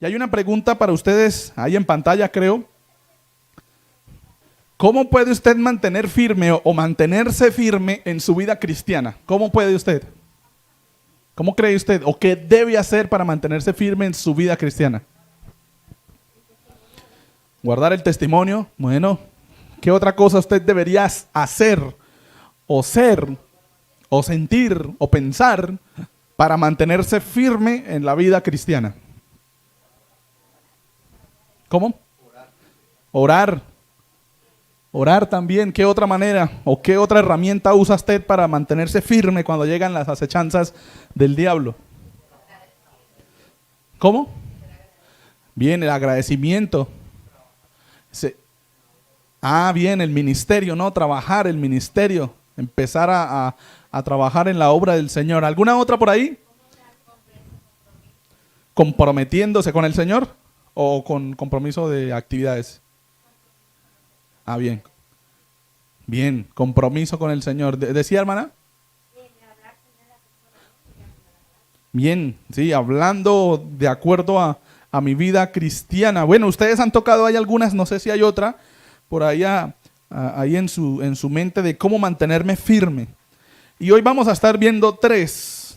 Y hay una pregunta para ustedes ahí en pantalla, creo. ¿Cómo puede usted mantener firme o mantenerse firme en su vida cristiana? ¿Cómo puede usted? ¿Cómo cree usted? ¿O qué debe hacer para mantenerse firme en su vida cristiana? Guardar el testimonio. Bueno, ¿qué otra cosa usted debería hacer o ser o sentir o pensar para mantenerse firme en la vida cristiana? ¿Cómo? Orar. Orar también. ¿Qué otra manera o qué otra herramienta usa usted para mantenerse firme cuando llegan las acechanzas del diablo? ¿Cómo? Bien, el agradecimiento. Bien, el ministerio, ¿no? Trabajar el ministerio. Empezar a trabajar en la obra del Señor. ¿Alguna otra por ahí? ¿Comprometiéndose con el Señor o con compromiso de actividades? Bien. Bien, compromiso con el Señor. ¿Decía, hermana? Bien, sí, hablando de acuerdo a mi vida cristiana. Bueno, ustedes han tocado, hay algunas, no sé si hay otra, por ahí, ahí en su mente de cómo mantenerme firme. Y hoy vamos a estar viendo 3.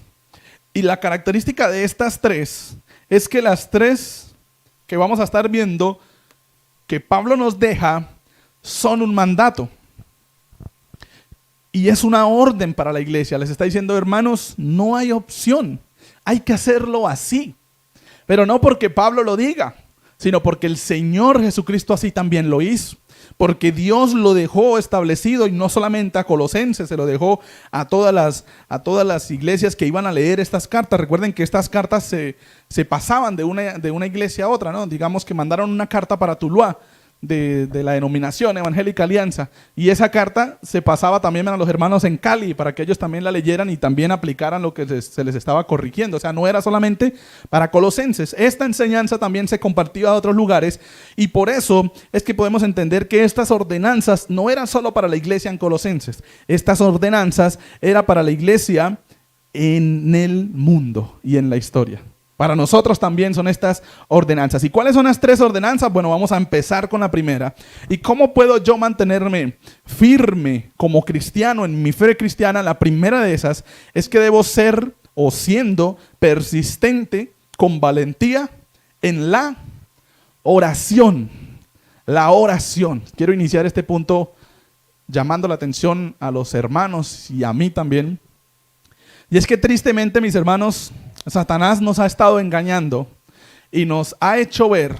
Y la característica de estas 3 es que las 3 que vamos a estar viendo, que Pablo nos deja, son un mandato. Y es una orden para la iglesia. Les está diciendo, hermanos, no hay opción. Hay que hacerlo así. Pero no porque Pablo lo diga, sino porque el Señor Jesucristo así también lo hizo. Porque Dios lo dejó establecido, y no solamente a Colosenses, se lo dejó a todas las iglesias que iban a leer estas cartas. Recuerden que estas cartas se pasaban de una iglesia a otra, ¿no? Digamos que mandaron una carta para Tuluá, de la denominación Evangélica Alianza, y esa carta se pasaba también a los hermanos en Cali para que ellos también la leyeran y también aplicaran lo que se les estaba corrigiendo. O sea, no era solamente para Colosenses. Esta enseñanza también se compartía a otros lugares, y por eso es que podemos entender que estas ordenanzas no eran solo para la iglesia en Colosenses. Estas ordenanzas eran para la iglesia en el mundo y en la historia. Para nosotros también son estas ordenanzas. ¿Y cuáles son las 3 ordenanzas? Bueno, vamos a empezar con la primera. ¿Y cómo puedo yo mantenerme firme como cristiano en mi fe cristiana? La primera de esas es que debo ser o siendo persistente con valentía en la oración. La oración. Quiero iniciar este punto llamando la atención a los hermanos y a mí también. Y es que tristemente, mis hermanos, Satanás nos ha estado engañando y nos ha hecho ver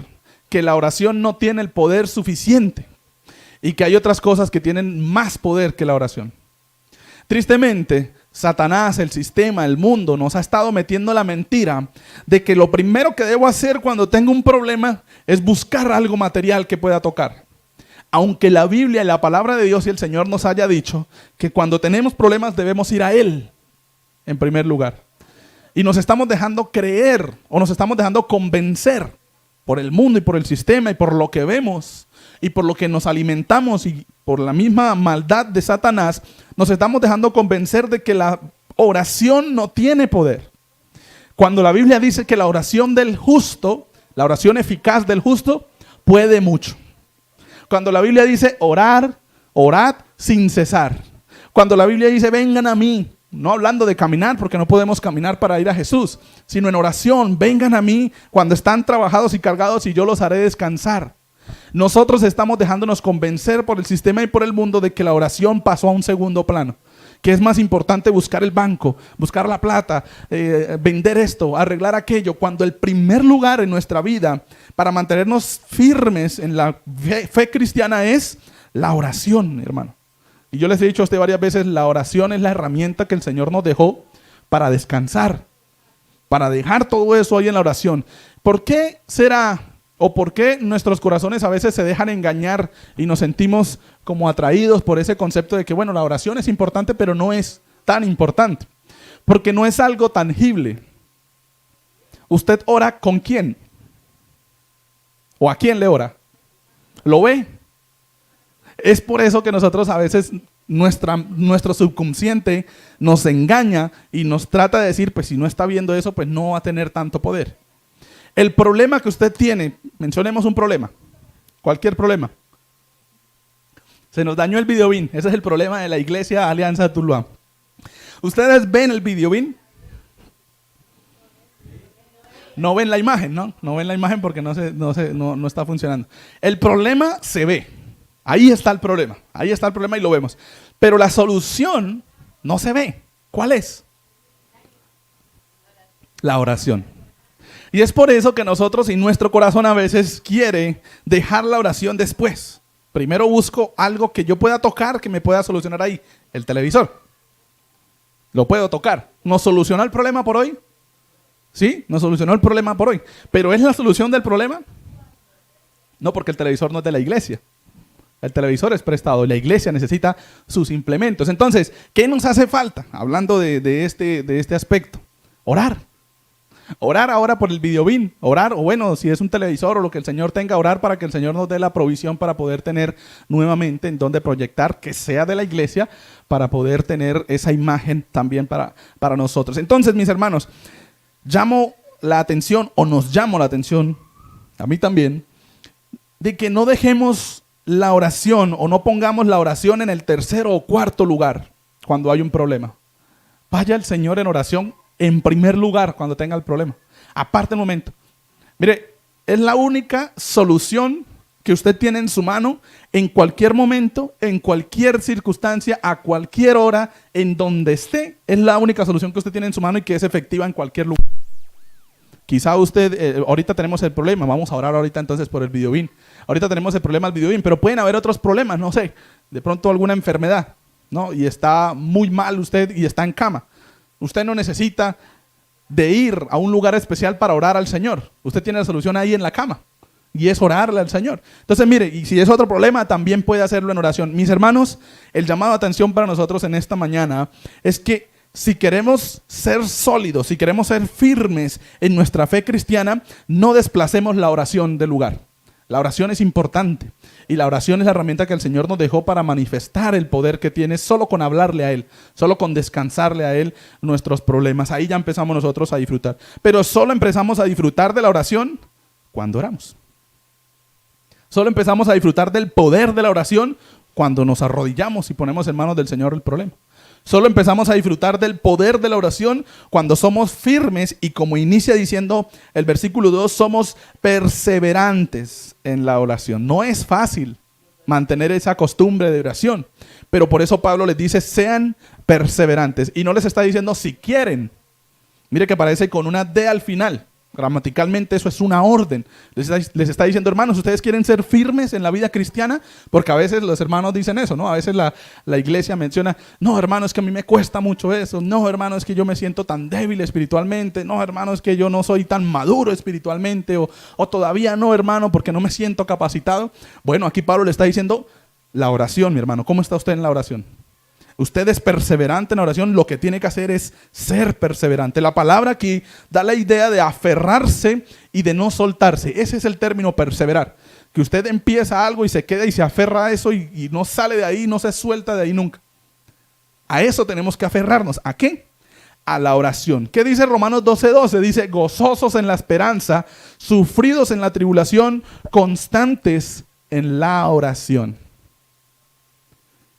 que la oración no tiene el poder suficiente y que hay otras cosas que tienen más poder que la oración. Tristemente, Satanás, el sistema, el mundo nos ha estado metiendo la mentira de que lo primero que debo hacer cuando tengo un problema es buscar algo material que pueda tocar. Aunque la Biblia y la palabra de Dios y el Señor nos haya dicho que cuando tenemos problemas debemos ir a Él en primer lugar. Y nos estamos dejando creer o nos estamos dejando convencer por el mundo y por el sistema y por lo que vemos y por lo que nos alimentamos y por la misma maldad de Satanás, nos estamos dejando convencer de que la oración no tiene poder. Cuando la Biblia dice que la oración del justo, la oración eficaz del justo, puede mucho. Cuando la Biblia dice orad sin cesar. Cuando la Biblia dice vengan a mí. No hablando de caminar, porque no podemos caminar para ir a Jesús, sino en oración. Vengan a mí cuando están trabajados y cargados y yo los haré descansar. Nosotros estamos dejándonos convencer por el sistema y por el mundo de que la oración pasó a un segundo plano. Que es más importante buscar el banco, buscar la plata, vender esto, arreglar aquello. Cuando el primer lugar en nuestra vida para mantenernos firmes en la fe cristiana es la oración, hermano. Y yo les he dicho a usted varias veces, la oración es la herramienta que el Señor nos dejó para descansar, para dejar todo eso ahí en la oración. ¿Por qué será o por qué nuestros corazones a veces se dejan engañar y nos sentimos como atraídos por ese concepto de que, bueno, la oración es importante, pero no es tan importante? Porque no es algo tangible. ¿Usted ora con quién? ¿O a quién le ora? ¿Lo ve? Es por eso que nosotros a veces nuestro subconsciente nos engaña y nos trata de decir, pues si no está viendo eso, pues no va a tener tanto poder. El problema que usted tiene, mencionemos un problema, cualquier problema. Se nos dañó el videobeam, ese es el problema de la iglesia Alianza Tuluá. ¿Ustedes ven el videobeam? No ven la imagen, ¿no? No ven la imagen porque no está funcionando. El problema se ve. Ahí está el problema. Ahí está el problema y lo vemos. Pero la solución no se ve. ¿Cuál es? La oración. Y es por eso que nosotros y nuestro corazón a veces quiere dejar la oración después. Primero busco algo que yo pueda tocar, que me pueda solucionar ahí. El televisor. Lo puedo tocar. ¿Nos solucionó el problema por hoy? Sí, nos solucionó el problema por hoy. ¿Pero es la solución del problema? No, porque el televisor no es de la iglesia. El televisor es prestado y la iglesia necesita sus implementos. Entonces, ¿qué nos hace falta? Hablando de este aspecto. Orar. Orar ahora por el videobeam. Orar, o bueno, si es un televisor o lo que el Señor tenga, orar para que el Señor nos dé la provisión para poder tener nuevamente en donde proyectar, que sea de la iglesia, para poder tener esa imagen también para nosotros. Entonces, mis hermanos, llamo la atención, o nos llamo la atención, a mí también, de que no dejemos la oración o no pongamos la oración en el tercero o cuarto lugar cuando hay un problema. Vaya el Señor en oración en primer lugar cuando tenga el problema. Aparte el momento. Mire, es la única solución que usted tiene en su mano en cualquier momento, en cualquier circunstancia, a cualquier hora, en donde esté. Es la única solución que usted tiene en su mano y que es efectiva en cualquier lugar. Quizá usted, ahorita tenemos el problema, vamos a orar ahorita entonces por el videobeam. Ahorita tenemos el problema del videobeam, pero pueden haber otros problemas, no sé, de pronto alguna enfermedad, ¿no? Y está muy mal usted y está en cama. Usted no necesita de ir a un lugar especial para orar al Señor. Usted tiene la solución ahí en la cama y es orarle al Señor. Entonces, mire, y si es otro problema, también puede hacerlo en oración. Mis hermanos, el llamado de atención para nosotros en esta mañana es que si queremos ser sólidos, si queremos ser firmes en nuestra fe cristiana, no desplacemos la oración del lugar. La oración es importante y la oración es la herramienta que el Señor nos dejó para manifestar el poder que tiene solo con hablarle a Él, solo con descansarle a Él nuestros problemas. Ahí ya empezamos nosotros a disfrutar. Pero solo empezamos a disfrutar de la oración cuando oramos. Solo empezamos a disfrutar del poder de la oración cuando nos arrodillamos y ponemos en manos del Señor el problema. Solo empezamos a disfrutar del poder de la oración cuando somos firmes y, como inicia diciendo el versículo 2, somos perseverantes en la oración. No es fácil mantener esa costumbre de oración, pero por eso Pablo les dice, sean perseverantes. Y no les está diciendo si quieren. Mire que aparece con una D al final. Gramaticalmente eso es una orden. Les está diciendo, hermanos, ¿ustedes quieren ser firmes en la vida cristiana? Porque a veces los hermanos dicen eso, ¿no? A veces la iglesia menciona, no, hermano, es que a mí me cuesta mucho eso. No, hermano, es que yo me siento tan débil espiritualmente. No, hermano, es que yo no soy tan maduro espiritualmente. O todavía no, hermano, porque no me siento capacitado. Bueno, aquí Pablo le está diciendo la oración, mi hermano. ¿Cómo está usted en la oración? Usted es perseverante en la oración, lo que tiene que hacer es ser perseverante. La palabra aquí da la idea de aferrarse y de no soltarse. Ese es el término perseverar. Que usted empieza algo y se queda y se aferra a eso y no sale de ahí, no se suelta de ahí nunca. A eso tenemos que aferrarnos. ¿A qué? A la oración. ¿Qué dice Romanos 12:12? Dice, gozosos en la esperanza, sufridos en la tribulación, constantes en la oración.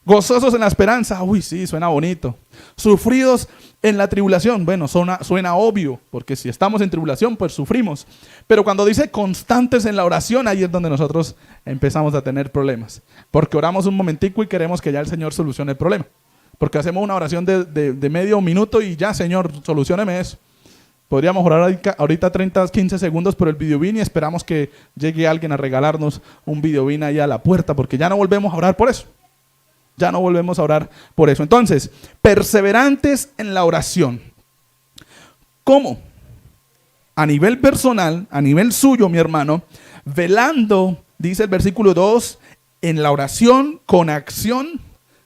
Gozosos en la esperanza, uy, sí, suena bonito. Sufridos en la tribulación, bueno, suena obvio, porque si estamos en tribulación, pues sufrimos. Pero cuando dice constantes en la oración, ahí es donde nosotros empezamos a tener problemas. Porque oramos un momentico y queremos que ya el Señor solucione el problema. Porque hacemos una oración de medio minuto y ya, Señor, solucióneme eso. Podríamos orar ahorita 30, 15 segundos por el videobeam y esperamos que llegue alguien a regalarnos un videobeam ahí a la puerta, porque ya no volvemos a orar por eso. Ya no volvemos a orar por eso. Entonces, perseverantes en la oración. ¿Cómo? A nivel personal, a nivel suyo, mi hermano, velando, dice el versículo 2, en la oración con acción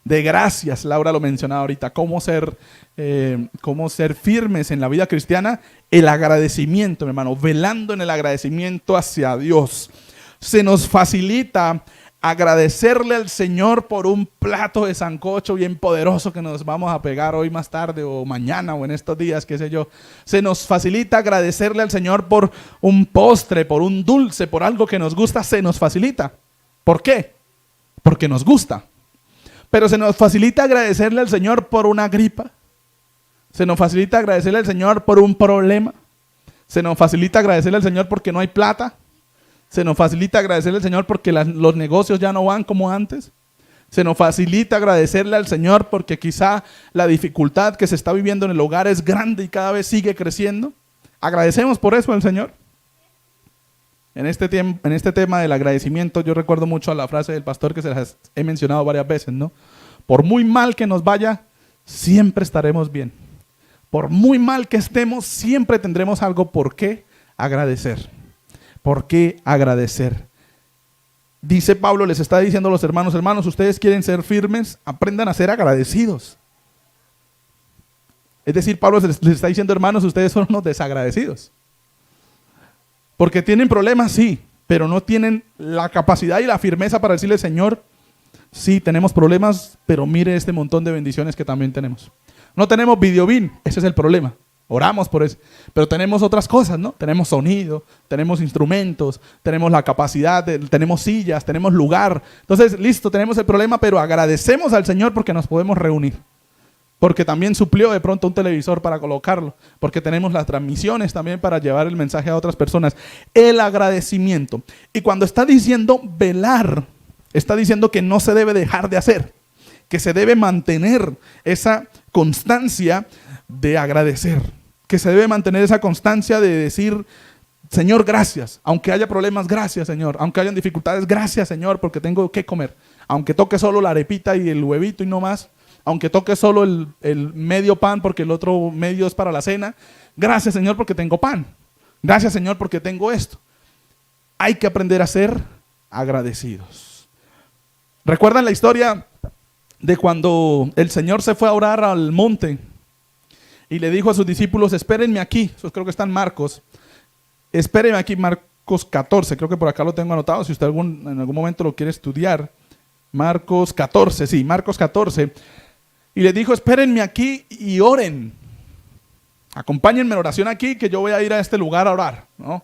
de gracias. Laura lo mencionaba ahorita. ¿Cómo ser firmes en la vida cristiana? El agradecimiento, mi hermano. Velando en el agradecimiento hacia Dios. Se nos facilita agradecerle al Señor por un plato de sancocho bien poderoso que nos vamos a pegar hoy más tarde o mañana o en estos días, qué sé yo. Se nos facilita agradecerle al Señor por un postre, por un dulce, por algo que nos gusta, se nos facilita. ¿Por qué? Porque nos gusta. Pero se nos facilita agradecerle al Señor por una gripa. Se nos facilita agradecerle al Señor por un problema. Se nos facilita agradecerle al Señor porque no hay plata. Se nos facilita agradecerle al Señor porque los negocios ya no van como antes. Se nos facilita agradecerle al Señor porque quizá la dificultad que se está viviendo en el hogar es grande y cada vez sigue creciendo. Agradecemos por eso al Señor. En este tema del agradecimiento, yo recuerdo mucho a la frase del pastor que se las he mencionado varias veces, ¿no? Por muy mal que nos vaya, siempre estaremos bien. Por muy mal que estemos, siempre tendremos algo por qué agradecer. ¿Por qué agradecer? Dice Pablo, les está diciendo a los hermanos, hermanos, ustedes quieren ser firmes, aprendan a ser agradecidos. Es decir, Pablo les está diciendo, hermanos, ustedes son unos desagradecidos. Porque tienen problemas, sí, pero no tienen la capacidad y la firmeza para decirle, Señor, sí, tenemos problemas, pero mire este montón de bendiciones que también tenemos. No tenemos videobin, ese es el problema. Oramos por eso, pero tenemos otras cosas, ¿no? Tenemos sonido, tenemos instrumentos, tenemos la capacidad, tenemos sillas, tenemos lugar. Entonces, listo, tenemos el problema, pero agradecemos al Señor porque nos podemos reunir. Porque también suplió de pronto un televisor para colocarlo. Porque tenemos las transmisiones también para llevar el mensaje a otras personas. El agradecimiento. Y cuando está diciendo velar, está diciendo que no se debe dejar de hacer. Que se debe mantener esa constancia de agradecer. Que se debe mantener esa constancia de decir, Señor, gracias. Aunque haya problemas, gracias, Señor. Aunque hayan dificultades, gracias, Señor, porque tengo que comer. Aunque toque solo la arepita y el huevito y no más. Aunque toque solo el medio pan porque el otro medio es para la cena. Gracias, Señor, porque tengo pan. Gracias, Señor, porque tengo esto. Hay que aprender a ser agradecidos. ¿Recuerdan la historia de cuando el Señor se fue a orar al monte y le dijo a sus discípulos, espérenme aquí? Eso creo que está en Marcos. Espérenme aquí, Marcos 14. Creo que por acá lo tengo anotado. Si usted en algún momento lo quiere estudiar. Marcos 14, sí, Marcos 14. Y les dijo, espérenme aquí y oren. Acompáñenme en oración aquí, que yo voy a ir a este lugar a orar, ¿no?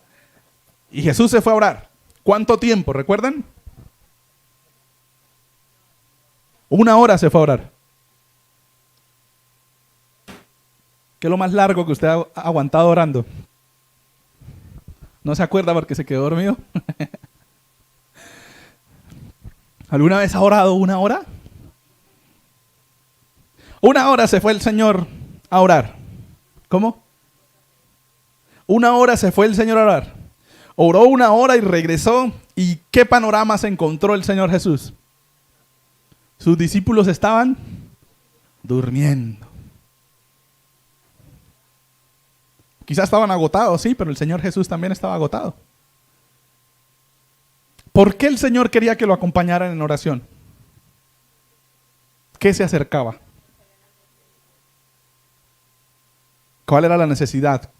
Y Jesús se fue a orar. ¿Cuánto tiempo? ¿Recuerdan? 1 hora se fue a orar. ¿Qué es lo más largo que usted ha aguantado orando? ¿No se acuerda porque se quedó dormido? ¿Alguna vez ha orado 1 hora? 1 hora se fue el Señor a orar. ¿Cómo? 1 hora se fue el Señor a orar. Oró 1 hora y regresó. ¿Y qué panorama se encontró el Señor Jesús? Sus discípulos estaban durmiendo. Quizás estaban agotados, sí, pero el Señor Jesús también estaba agotado. ¿Por qué el Señor quería que lo acompañaran en oración? ¿Qué se acercaba? ¿Cuál era la necesidad?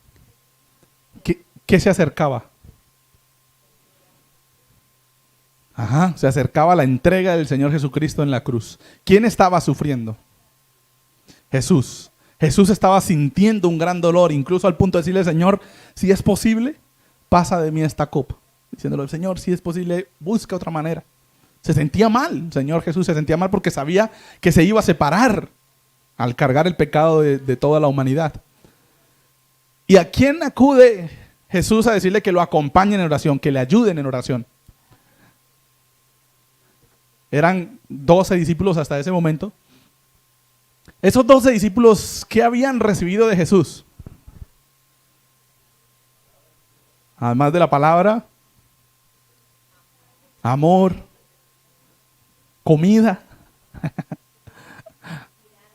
¿Qué se acercaba? Se acercaba la entrega del Señor Jesucristo en la cruz. ¿Quién estaba sufriendo? Jesús. Jesús estaba sintiendo un gran dolor, incluso al punto de decirle, Señor, si es posible, pasa de mí esta copa. Diciéndole, Señor, si es posible, busca otra manera. Se sentía mal, Señor Jesús se sentía mal porque sabía que se iba a separar al cargar el pecado de toda la humanidad. ¿Y a quién acude Jesús a decirle que lo acompañen en oración, que le ayuden en oración? Eran 12 discípulos hasta ese momento. Esos 12 discípulos, ¿qué habían recibido de Jesús? Además de la palabra, amor, comida,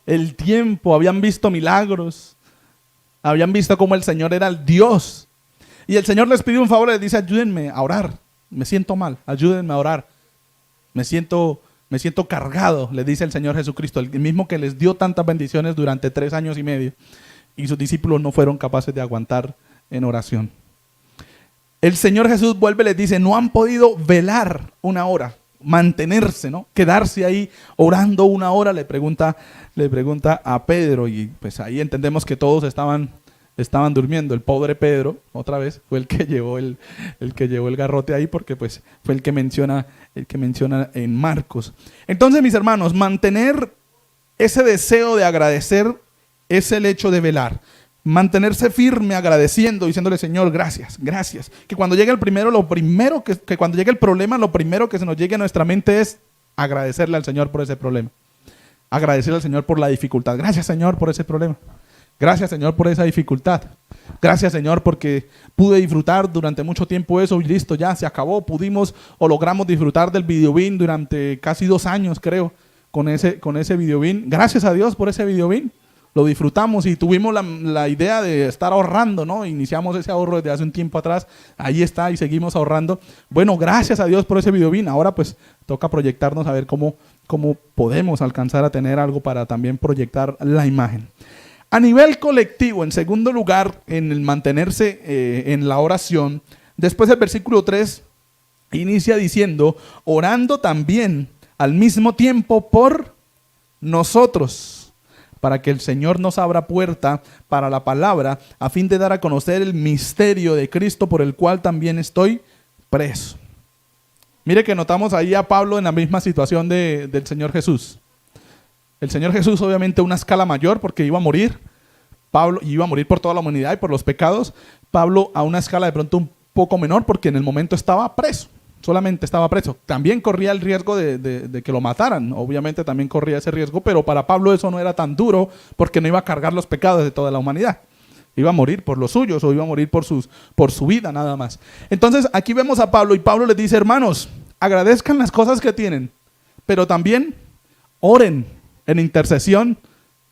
el tiempo, habían visto milagros, habían visto cómo el Señor era el Dios. Y el Señor les pide un favor, les dice, ayúdenme a orar, me siento mal, ayúdenme a orar. Me siento cargado, le dice el Señor Jesucristo, el mismo que les dio tantas bendiciones durante 3 años y medio. Y sus discípulos no fueron capaces de aguantar en oración. El Señor Jesús vuelve y les dice, no han podido velar 1 hora. mantenerse, ¿no? Quedarse ahí orando una hora, le pregunta a Pedro, y pues ahí entendemos que todos estaban durmiendo. El pobre Pedro, otra vez, fue el que llevó el que llevó el garrote ahí, porque pues fue el que menciona en Marcos. Entonces, mis hermanos, mantener ese deseo de agradecer es el hecho de velar. Mantenerse firme agradeciendo, diciéndole: Señor, gracias, gracias. Que cuando llegue el primero, que cuando llegue el problema, lo primero que se nos llegue a nuestra mente es agradecerle al Señor por ese problema. Agradecerle al Señor por la dificultad. Gracias, Señor, por ese problema. Gracias, Señor, por esa dificultad. Gracias, Señor, porque pude disfrutar durante mucho tiempo eso y listo, ya se acabó. Pudimos o logramos disfrutar del videobeam durante casi 2 años, creo, con ese videobeam. Gracias a Dios por ese videobeam. Lo disfrutamos y tuvimos la idea de estar ahorrando, ¿no? Iniciamos ese ahorro desde hace un tiempo atrás. Ahí está, y seguimos ahorrando. Bueno, gracias a Dios por ese videobeam. Ahora pues toca proyectarnos a ver cómo podemos alcanzar a tener algo para también proyectar la imagen. A nivel colectivo, en segundo lugar, en el mantenerse en la oración, después el versículo 3 inicia diciendo: orando también al mismo tiempo por nosotros, para que el Señor nos abra puerta para la palabra, a fin de dar a conocer el misterio de Cristo, por el cual también estoy preso. Mire que notamos ahí a Pablo en la misma situación del Señor Jesús. El Señor Jesús, obviamente, a una escala mayor, porque iba a morir. Pablo iba a morir por toda la humanidad y por los pecados. Pablo a una escala de pronto un poco menor, porque en el momento estaba preso. Solamente estaba preso. También corría el riesgo de que lo mataran. Obviamente también corría ese riesgo, pero para Pablo eso no era tan duro, porque no iba a cargar los pecados de toda la humanidad. Iba a morir por los suyos, o iba a morir por su vida nada más. Entonces aquí vemos a Pablo, y Pablo les dice: hermanos, agradezcan las cosas que tienen, pero también oren en intercesión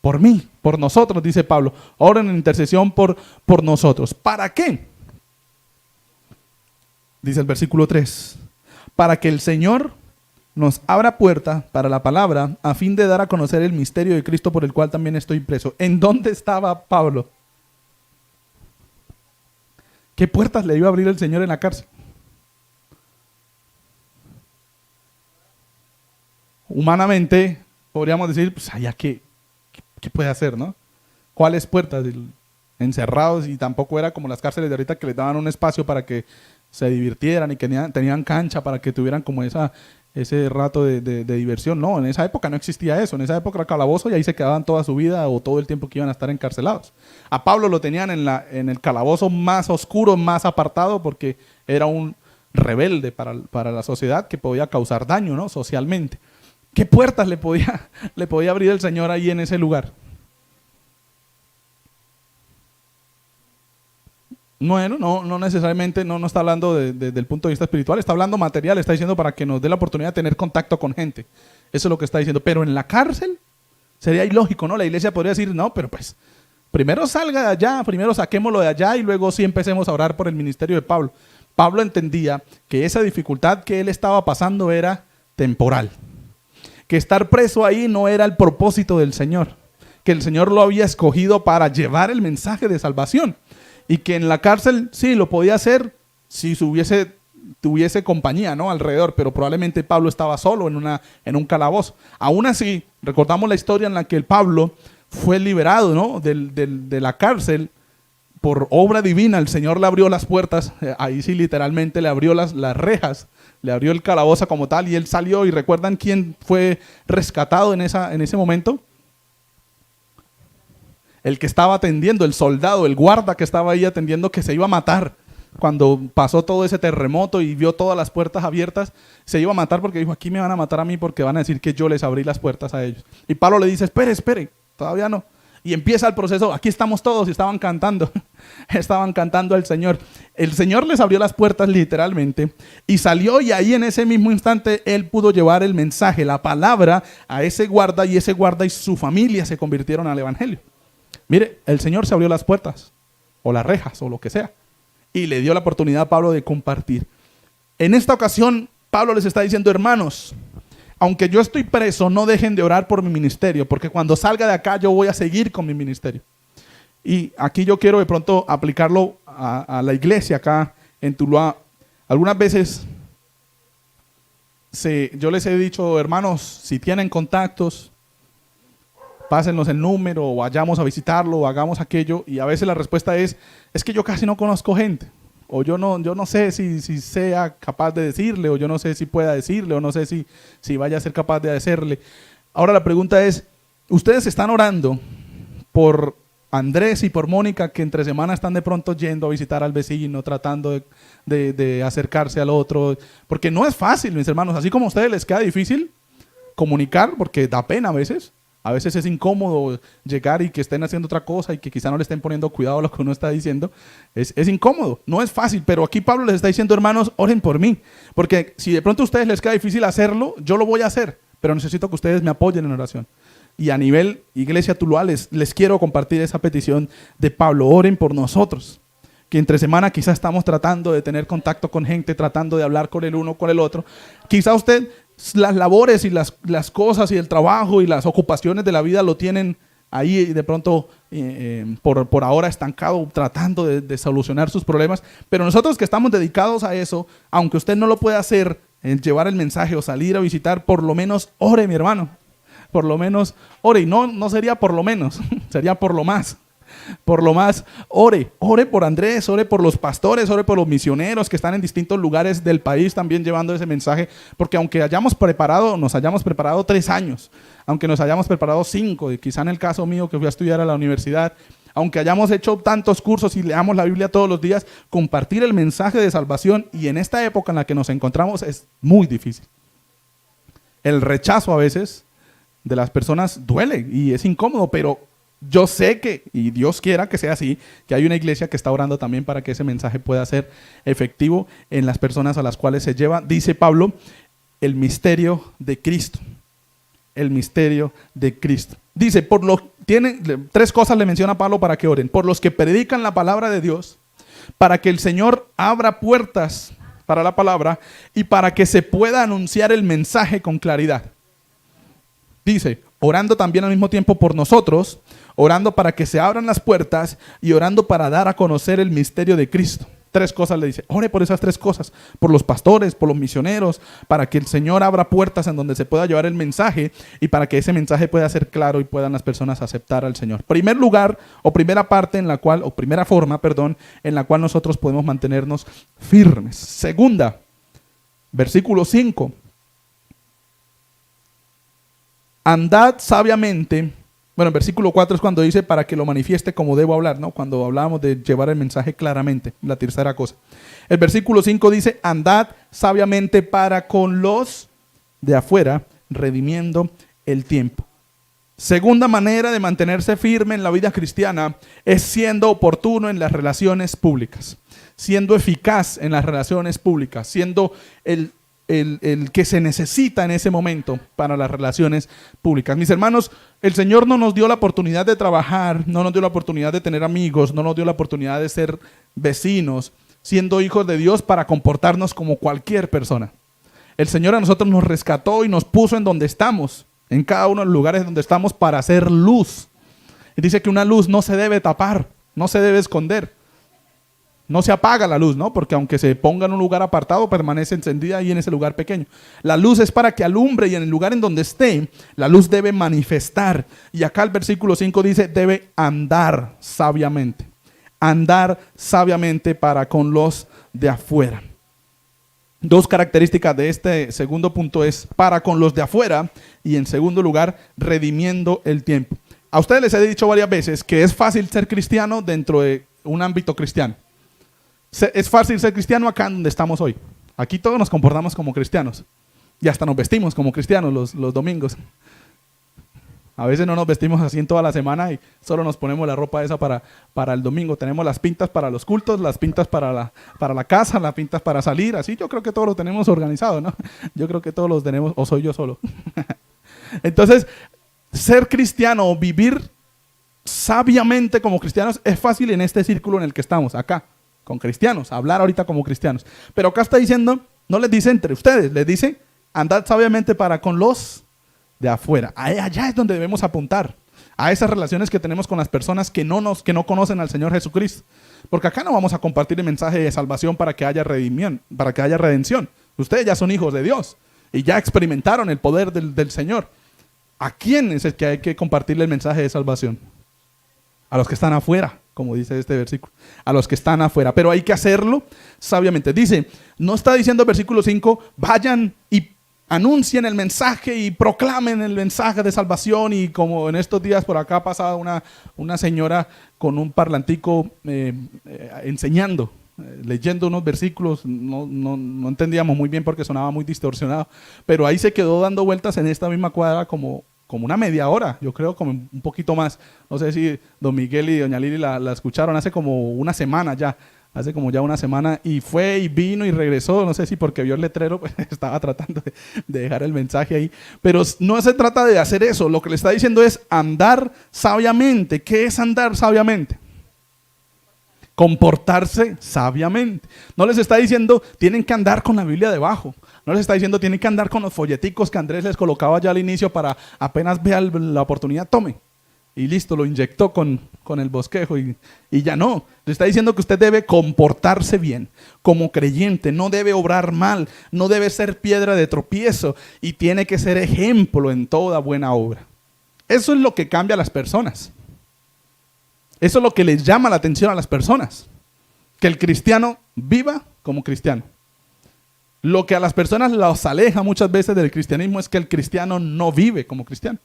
por mí, por nosotros, dice Pablo. Oren en intercesión por nosotros. ¿Para qué? Dice el versículo 3. Para que el Señor nos abra puerta para la palabra, a fin de dar a conocer el misterio de Cristo, por el cual también estoy preso. ¿En dónde estaba Pablo? ¿Qué puertas le iba a abrir el Señor en la cárcel? Humanamente podríamos decir: pues allá ¿qué puede hacer, no? ¿Cuáles puertas? Encerrados, y tampoco era como las cárceles de ahorita, que les daban un espacio para que se divirtieran y que tenían cancha para que tuvieran como ese rato de diversión. No, en esa época no existía eso. En esa época era calabozo, y ahí se quedaban toda su vida o todo el tiempo que iban a estar encarcelados. A Pablo lo tenían en el calabozo más oscuro, más apartado, porque era un rebelde para la sociedad, que podía causar daño, ¿no? Socialmente. ¿Qué puertas le podía abrir el Señor ahí en ese lugar? No necesariamente, no está hablando desde el punto de vista espiritual, está hablando material, está diciendo para que nos dé la oportunidad de tener contacto con gente. Eso es lo que está diciendo. Pero en la cárcel sería ilógico, ¿no? La iglesia podría decir: no, pero pues primero salga de allá, primero saquémoslo de allá, y luego sí empecemos a orar por el ministerio de Pablo. Pablo entendía que esa dificultad que él estaba pasando era temporal, que estar preso ahí no era el propósito del Señor, que el Señor lo había escogido para llevar el mensaje de salvación, y que en la cárcel sí lo podía hacer si tuviese compañía, ¿no?, alrededor, pero probablemente Pablo estaba solo en un calabozo. Aún así, recordamos la historia en la que el Pablo fue liberado, ¿no?, de la cárcel por obra divina. El Señor le abrió las puertas, ahí sí literalmente le abrió las rejas, le abrió el calabozo como tal, y él salió. ¿Y recuerdan quién fue rescatado en ese momento? El que estaba atendiendo, el soldado, el guarda que estaba ahí atendiendo, que se iba a matar cuando pasó todo ese terremoto y vio todas las puertas abiertas. Se iba a matar porque dijo: aquí me van a matar a mí, porque van a decir que yo les abrí las puertas a ellos. Y Pablo le dice: espere, todavía no. Y empieza el proceso. Aquí estamos todos, y estaban cantando al Señor. El Señor les abrió las puertas literalmente, y salió, y ahí en ese mismo instante él pudo llevar el mensaje, la palabra, a ese guarda, y ese guarda y su familia se convirtieron al evangelio. Mire, el Señor se abrió las puertas, o las rejas, o lo que sea, y le dio la oportunidad a Pablo de compartir. En esta ocasión, Pablo les está diciendo: hermanos, aunque yo estoy preso, no dejen de orar por mi ministerio, porque cuando salga de acá yo voy a seguir con mi ministerio. Y aquí yo quiero de pronto aplicarlo a la iglesia acá en Tuluá. Algunas veces yo les he dicho, hermanos, si tienen contactos, pásennos el número, o vayamos a visitarlo, o hagamos aquello, y a veces la respuesta es que yo casi no conozco gente, o yo no sé si sea capaz de decirle, o yo no sé si pueda decirle, o no sé si vaya a ser capaz de hacerle. Ahora la pregunta es, ¿ustedes están orando por Andrés y por Mónica, que entre semana están de pronto yendo a visitar al vecino, tratando de acercarse al otro? Porque no es fácil, mis hermanos, así como a ustedes les queda difícil comunicar, porque da pena a veces es incómodo llegar y que estén haciendo otra cosa y que quizá no le estén poniendo cuidado a lo que uno está diciendo. Es incómodo, no es fácil, pero aquí Pablo les está diciendo, hermanos, oren por mí, porque si de pronto a ustedes les queda difícil hacerlo, yo lo voy a hacer, pero necesito que ustedes me apoyen en oración. Y a nivel Iglesia Tuluá les quiero compartir esa petición de Pablo, oren por nosotros, que entre semana quizá estamos tratando de tener contacto con gente, tratando de hablar con el uno, con el otro. Quizá usted las labores y las cosas y el trabajo y las ocupaciones de la vida lo tienen ahí y de pronto por ahora estancado, tratando de solucionar sus problemas. Pero nosotros que estamos dedicados a eso, aunque usted no lo pueda hacer, llevar el mensaje o salir a visitar, por lo menos ore, mi hermano. Por lo menos ore. Y no sería por lo menos, sería por lo más. Por lo más, ore por Andrés, ore por los pastores, ore por los misioneros que están en distintos lugares del país también llevando ese mensaje, porque aunque nos hayamos preparado 3 años, aunque nos hayamos preparado 5, y quizá en el caso mío que fui a estudiar a la universidad, aunque hayamos hecho tantos cursos y leamos la Biblia todos los días, compartir el mensaje de salvación y en esta época en la que nos encontramos es muy difícil. El rechazo a veces de las personas duele y es incómodo, pero yo sé que, y Dios quiera que sea así, que hay una iglesia que está orando también para que ese mensaje pueda ser efectivo en las personas a las cuales se lleva. Dice Pablo, el misterio de Cristo. El misterio de Cristo. Dice, 3 cosas le menciona Pablo para que oren. Por los que predican la palabra de Dios, para que el Señor abra puertas para la palabra y para que se pueda anunciar el mensaje con claridad. Dice, orando también al mismo tiempo por nosotros, orando para que se abran las puertas y orando para dar a conocer el misterio de Cristo. 3 cosas le dice, ore por esas 3 cosas, por los pastores, por los misioneros, para que el Señor abra puertas en donde se pueda llevar el mensaje y para que ese mensaje pueda ser claro y puedan las personas aceptar al Señor. Primer lugar, o primera parte en la cual, o primera forma, perdón, en la cual nosotros podemos mantenernos firmes. Segunda, versículo 5. Andad sabiamente. Bueno, el versículo 4 es cuando dice para que lo manifieste como debo hablar, ¿no? Cuando hablábamos de llevar el mensaje claramente, la tercera cosa. El versículo 5 dice, andad sabiamente para con los de afuera, redimiendo el tiempo. Segunda manera de mantenerse firme en la vida cristiana es siendo oportuno en las relaciones públicas, siendo eficaz en las relaciones públicas, siendo el que se necesita en ese momento para las relaciones públicas. Mis hermanos, el Señor no nos dio la oportunidad de trabajar, no nos dio la oportunidad de tener amigos, no nos dio la oportunidad de ser vecinos, siendo hijos de Dios para comportarnos como cualquier persona. El Señor a nosotros nos rescató y nos puso en donde estamos, en cada uno de los lugares donde estamos para hacer luz. Y dice que una luz no se debe tapar, no se debe esconder. No se apaga la luz, ¿no? Porque aunque se ponga en un lugar apartado, permanece encendida ahí en ese lugar pequeño. La luz es para que alumbre y en el lugar en donde esté, la luz debe manifestar. Y acá el versículo 5 dice, debe andar sabiamente. Andar sabiamente para con los de afuera. 2 características de este segundo punto es para con los de afuera y en segundo lugar, redimiendo el tiempo. A ustedes les he dicho varias veces que es fácil ser cristiano dentro de un ámbito cristiano. Es fácil ser cristiano acá donde estamos hoy. Aquí todos nos comportamos como cristianos. Y hasta nos vestimos como cristianos los domingos. A veces no nos vestimos así en toda la semana y solo nos ponemos la ropa esa para el domingo. Tenemos las pintas para los cultos, las pintas para la casa, las pintas para salir. Así yo creo que todos lo tenemos organizado, ¿no? Yo creo que todos los tenemos, o soy yo solo. Entonces, ser cristiano o vivir sabiamente como cristianos es fácil en este círculo en el que estamos, acá. Con cristianos, hablar ahorita como cristianos. Pero acá está diciendo, no les dice entre ustedes, les dice, andad sabiamente para con los de afuera. Allá es donde debemos apuntar, a esas relaciones que tenemos con las personas que no conocen al Señor Jesucristo. Porque acá no vamos a compartir el mensaje de salvación para que haya redención. Ustedes ya son hijos de Dios. y ya experimentaron el poder del Señor. ¿A quién es el que hay que compartirle el mensaje de salvación? A los que están afuera, como dice este versículo. A los que están afuera. Pero hay que hacerlo sabiamente. Dice, no está diciendo el versículo 5, vayan y anuncien el mensaje y proclamen el mensaje de salvación. Y como en estos días por acá pasaba una señora con un parlantico enseñando, leyendo unos versículos, no entendíamos muy bien porque sonaba muy distorsionado, pero ahí se quedó dando vueltas en esta misma cuadra como una media hora, yo creo, como un poquito más. No sé si don Miguel y doña Lili la escucharon hace como una semana ya, hace como ya una semana, y fue y vino y regresó, no sé si porque vio el letrero, pues estaba tratando de dejar el mensaje ahí, pero no se trata de hacer eso, lo que le está diciendo es andar sabiamente. ¿Qué es andar sabiamente? Comportarse sabiamente. No les está diciendo tienen que andar con la Biblia debajo. No les está diciendo tienen que andar con los folleticos que Andrés les colocaba ya al inicio para apenas vea la oportunidad, tome. Y listo, lo inyectó con el bosquejo y ya no. Le está diciendo que usted debe comportarse bien como creyente. No debe obrar mal. No debe ser piedra de tropiezo. Y tiene que ser ejemplo en toda buena obra. Eso es lo que cambia a las personas. Eso es lo que les llama la atención a las personas. Que el cristiano viva como cristiano. Lo que a las personas los aleja muchas veces del cristianismo es que el cristiano no vive como cristiano.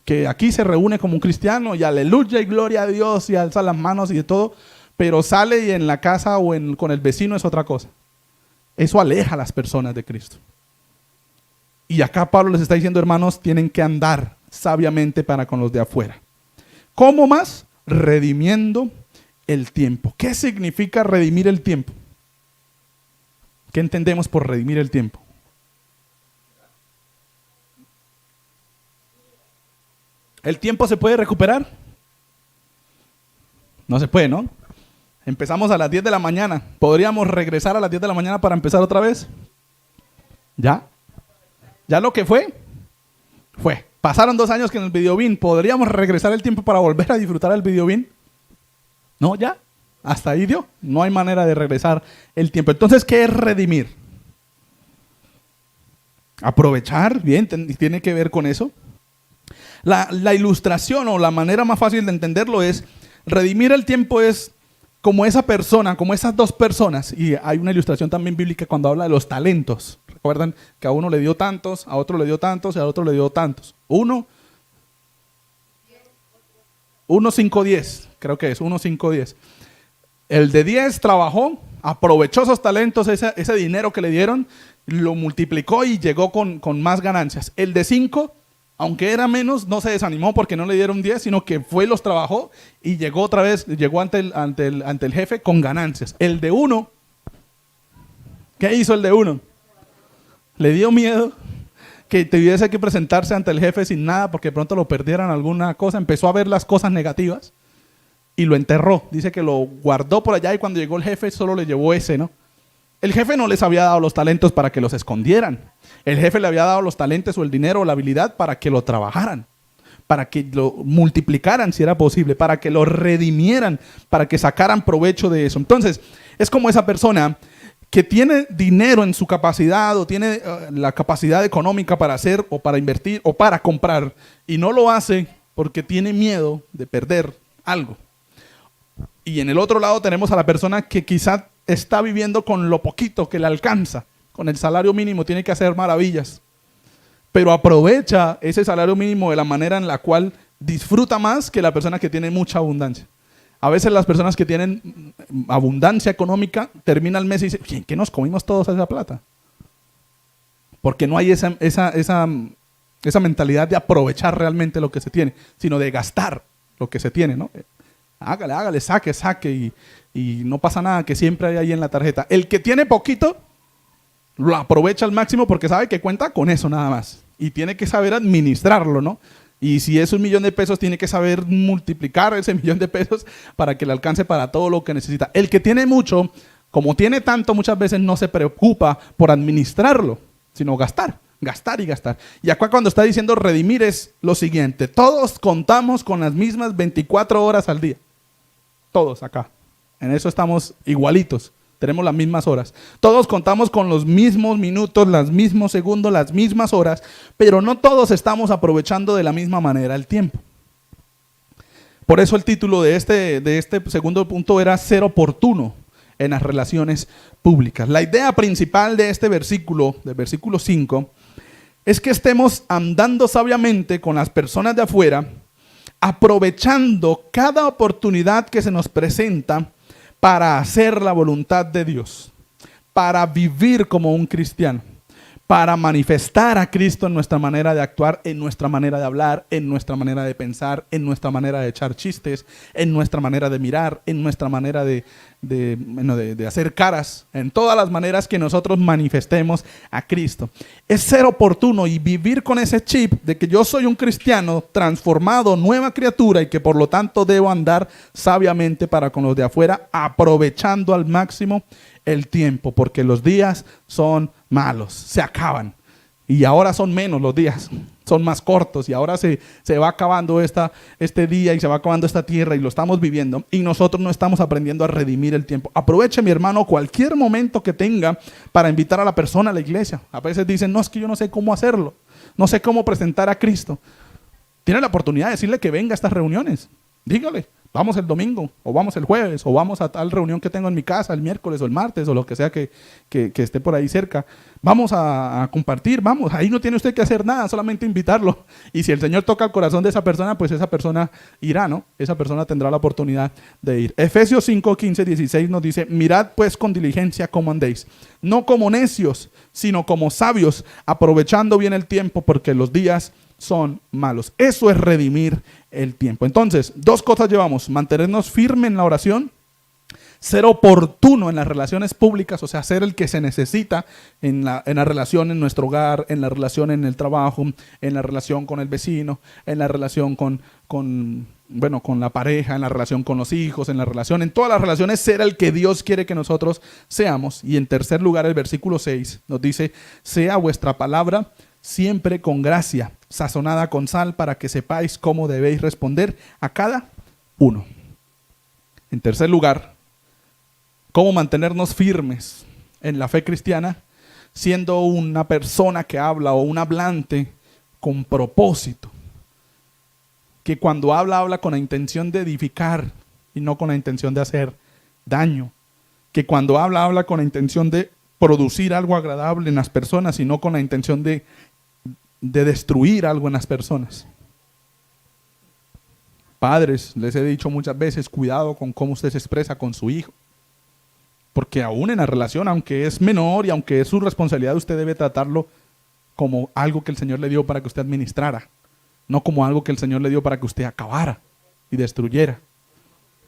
Que aquí se reúne como un cristiano y aleluya y gloria a Dios y alza las manos y de todo, pero sale y en la casa o con el vecino es otra cosa. Eso aleja a las personas de Cristo. Y acá Pablo les está diciendo, hermanos, tienen que andar sabiamente para con los de afuera. ¿Cómo más? Redimiendo el tiempo. ¿Qué significa redimir el tiempo? ¿Qué entendemos por redimir el tiempo? ¿El tiempo se puede recuperar? No se puede, ¿no? Empezamos a las 10 de la mañana. ¿Podríamos regresar a las 10 de la mañana para empezar otra vez? ¿Ya? ¿Ya lo que fue? Fue. Pasaron 2 años que en el Videobeam. ¿Podríamos regresar el tiempo para volver a disfrutar el Videobeam? No, ya. Hasta ahí dio. No hay manera de regresar el tiempo. Entonces, ¿qué es redimir? Aprovechar, bien, tiene que ver con eso. La ilustración o la manera más fácil de entenderlo es, redimir el tiempo es como esa persona, como esas dos personas. Y hay una ilustración también bíblica cuando habla de los talentos. Recuerdan que a uno le dio tantos, a otro le dio tantos y a otro le dio tantos. 1, 5, 10, creo que es 1, 5, 10. El de 10 trabajó, aprovechó esos talentos, ese dinero que le dieron, lo multiplicó y llegó con más ganancias. El de 5, aunque era menos, no se desanimó porque no le dieron 10, sino que fue y los trabajó y llegó otra vez, llegó ante el jefe con ganancias. El de 1, ¿qué hizo el de 1? Le dio miedo que tuviese que presentarse ante el jefe sin nada porque de pronto lo perdieran alguna cosa. Empezó a ver las cosas negativas y lo enterró. Dice que lo guardó por allá y cuando llegó el jefe solo le llevó ese, ¿no? El jefe no les había dado los talentos para que los escondieran. El jefe le había dado los talentos o el dinero o la habilidad para que lo trabajaran, para que lo multiplicaran si era posible, para que lo redimieran, para que sacaran provecho de eso. Entonces, es como esa persona que tiene dinero en su capacidad o tiene la capacidad económica para hacer o para invertir o para comprar y no lo hace porque tiene miedo de perder algo. Y en el otro lado tenemos a la persona que quizá está viviendo con lo poquito que le alcanza. Con el salario mínimo tiene que hacer maravillas. Pero aprovecha ese salario mínimo de la manera en la cual disfruta más que la persona que tiene mucha abundancia. A veces las personas que tienen abundancia económica termina el mes y dicen, ¿qué nos comimos todos esa plata? Porque no hay esa mentalidad de aprovechar realmente lo que se tiene, sino de gastar lo que se tiene, ¿no? Hágale, saque y no pasa nada, que siempre hay ahí en la tarjeta. El que tiene poquito lo aprovecha al máximo porque sabe que cuenta con eso nada más y tiene que saber administrarlo, ¿no? Y si es $1.000.000 de pesos, tiene que saber multiplicar ese $1.000.000 de pesos para que le alcance para todo lo que necesita. El que tiene mucho, como tiene tanto, muchas veces no se preocupa por administrarlo, sino gastar y gastar. Y acá cuando está diciendo redimir es lo siguiente: todos contamos con las mismas 24 horas al día. Todos acá. En eso estamos igualitos. tenemos las mismas horas. Todos contamos con los mismos minutos, los mismos segundos, las mismas horas, pero no todos estamos aprovechando de la misma manera el tiempo. Por eso el título de este segundo punto era ser oportuno en las relaciones públicas. La idea principal de este versículo, del versículo 5, es que estemos andando sabiamente con las personas de afuera, aprovechando cada oportunidad que se nos presenta para hacer la voluntad de Dios, para vivir como un cristiano, para manifestar a Cristo en nuestra manera de actuar, en nuestra manera de hablar, en nuestra manera de pensar, en nuestra manera de echar chistes, en nuestra manera de mirar, en nuestra manera de hacer caras, en todas las maneras que nosotros manifestemos a Cristo. Es ser oportuno y vivir con ese chip de que yo soy un cristiano transformado, nueva criatura, y que por lo tanto debo andar sabiamente para con los de afuera, aprovechando al máximo el tiempo, porque los días son malos, se acaban. Y ahora son menos los días, son más cortos, y ahora se va acabando este día y se va acabando esta tierra y lo estamos viviendo, y nosotros no estamos aprendiendo a redimir el tiempo. Aproveche, mi hermano, cualquier momento que tenga para invitar a la persona a la iglesia. A veces dicen, no, es que yo no sé cómo hacerlo, no sé cómo presentar a Cristo. Tiene la oportunidad de decirle que venga a estas reuniones. Dígale, vamos el domingo, o vamos el jueves, o vamos a tal reunión que tengo en mi casa el miércoles o el martes, o lo que sea que esté por ahí cerca. Vamos a compartir, vamos. Ahí no tiene usted que hacer nada, solamente invitarlo. Y si el Señor toca el corazón de esa persona, pues esa persona irá, ¿no? Esa persona tendrá la oportunidad de ir. Efesios 5, 15, 16 nos dice, mirad pues con diligencia cómo andéis, no como necios, sino como sabios, aprovechando bien el tiempo, porque los días son malos. Eso es redimir el tiempo. Entonces, dos cosas llevamos: mantenernos firmes en la oración, ser oportuno en las relaciones públicas, o sea, ser el que se necesita en la relación en nuestro hogar, en la relación en el trabajo, en la relación con el vecino, en la relación con la pareja, en la relación con los hijos, en todas las relaciones, ser el que Dios quiere que nosotros seamos. Y en tercer lugar, el versículo 6 nos dice, sea vuestra palabra siempre con gracia, sazonada con sal, para que sepáis cómo debéis responder a cada uno. En tercer lugar, cómo mantenernos firmes en la fe cristiana, siendo una persona que habla o un hablante con propósito. Que cuando habla con la intención de edificar y no con la intención de hacer daño. Que cuando habla con la intención de producir algo agradable en las personas y no con la intención de destruir algo en las personas. Padres, les he dicho muchas veces, cuidado con cómo usted se expresa con su hijo. Porque aún en la relación, aunque es menor y aunque es su responsabilidad, usted debe tratarlo como algo que el Señor le dio para que usted administrara. No como algo que el Señor le dio para que usted acabara y destruyera.